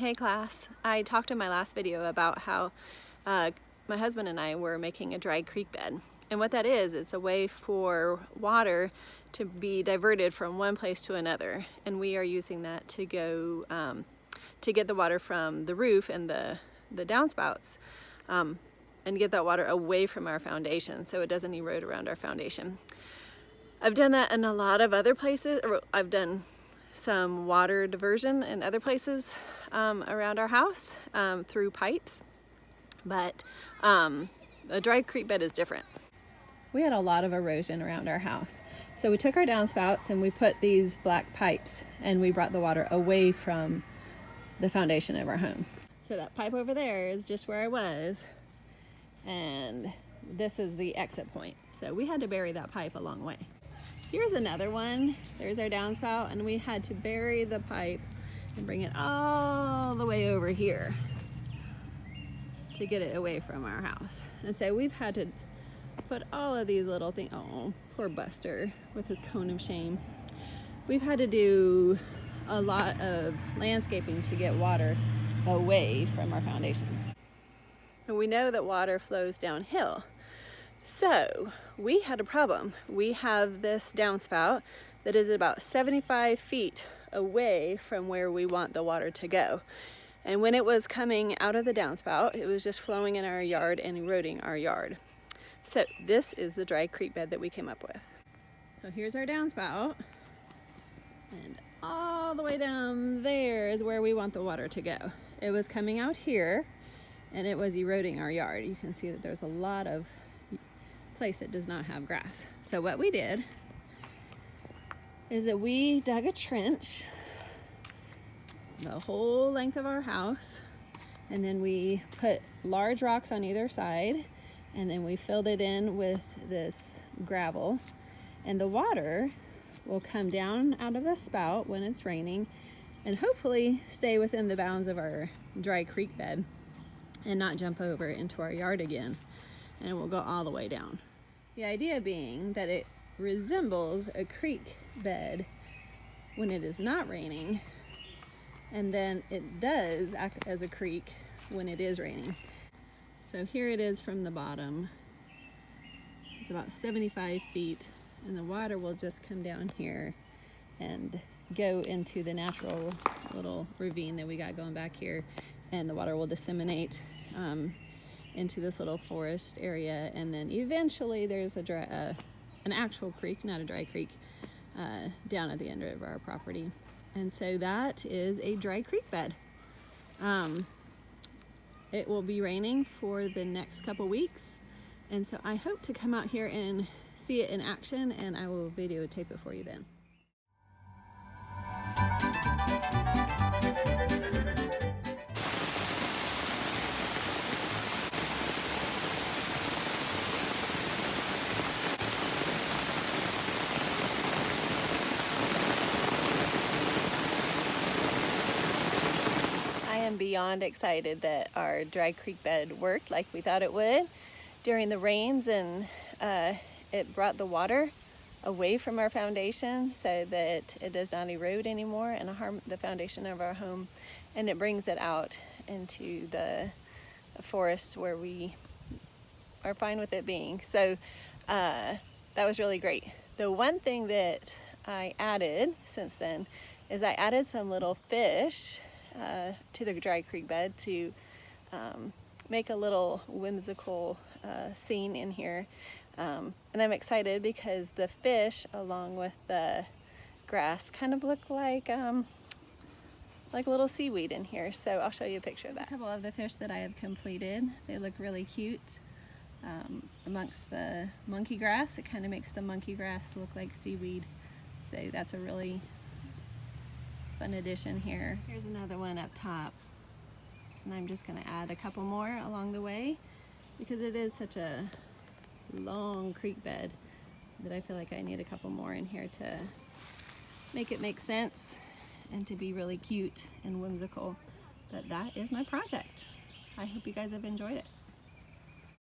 Hey class, I talked in my last video about how my husband and I were making a dry creek bed. And what that is, it's a way for water to be diverted from one place to another. And we are using that to go to get the water from the roof and the downspouts and get that water away from our foundation so it doesn't erode around our foundation. I've done that in a lot of other places. I've done some water diversion in other places around our house through pipes, but a dry creek bed is different. We had a lot of erosion around our house, so we took our downspouts and we put these black pipes and we brought the water away from the foundation of our home. So that pipe over there is just where I was, and this is the exit point. So we had to bury that pipe a long way. Here's another one. There's our downspout, and we had to bury the pipe and bring it all the way over here to get it away from our house. And so we've had to put all of these little things, oh, poor Buster with his cone of shame. We've had to do a lot of landscaping to get water away from our foundation. And we know that water flows downhill. So we had a problem. We have this downspout that is about 75 feet away from where we want the water to go. And when it was coming out of the downspout, it was just flowing in our yard and eroding our yard. So this is the dry creek bed that we came up with. So here's our downspout, and all the way down there is where we want the water to go. It was coming out here and it was eroding our yard. You can see that there's a lot of place that does not have grass. So what we did is that we dug a trench the whole length of our house, and then we put large rocks on either side, and then we filled it in with this gravel, and the water will come down out of the spout when it's raining and hopefully stay within the bounds of our dry creek bed and not jump over into our yard again, and it will go all the way down. The idea being that it resembles a creek bed when it is not raining, and then it does act as a creek when it is raining. So here it is from the bottom. It's about 75 feet, and the water will just come down here and go into the natural little ravine that we got going back here, and the water will disseminate into this little forest area, and then eventually there's an actual creek, not a dry creek, down at the end of our property. And so that is a dry creek bed. It will be raining for the next couple weeks, and so I hope to come out here and see it in action, and I will videotape it for you then. Beyond excited that our dry creek bed worked like we thought it would during the rains, and it brought the water away from our foundation so that it does not erode anymore and harm the foundation of our home, and it brings it out into the forest where we are fine with it being. So that was really great. The one thing that I added since then is I added some little fish to the dry creek bed to make a little whimsical scene in here, and I'm excited because the fish along with the grass kind of look like a little seaweed in here. So I'll show you a picture of that. A couple of the fish that I have completed. They look really cute amongst the monkey grass. It kind of makes the monkey grass look like seaweed, so that's a really fun addition here. Here's another one up top, and I'm just going to add a couple more along the way because it is such a long creek bed that I feel like I need a couple more in here to make it make sense and to be really cute and whimsical. But that is my project. I hope you guys have enjoyed it.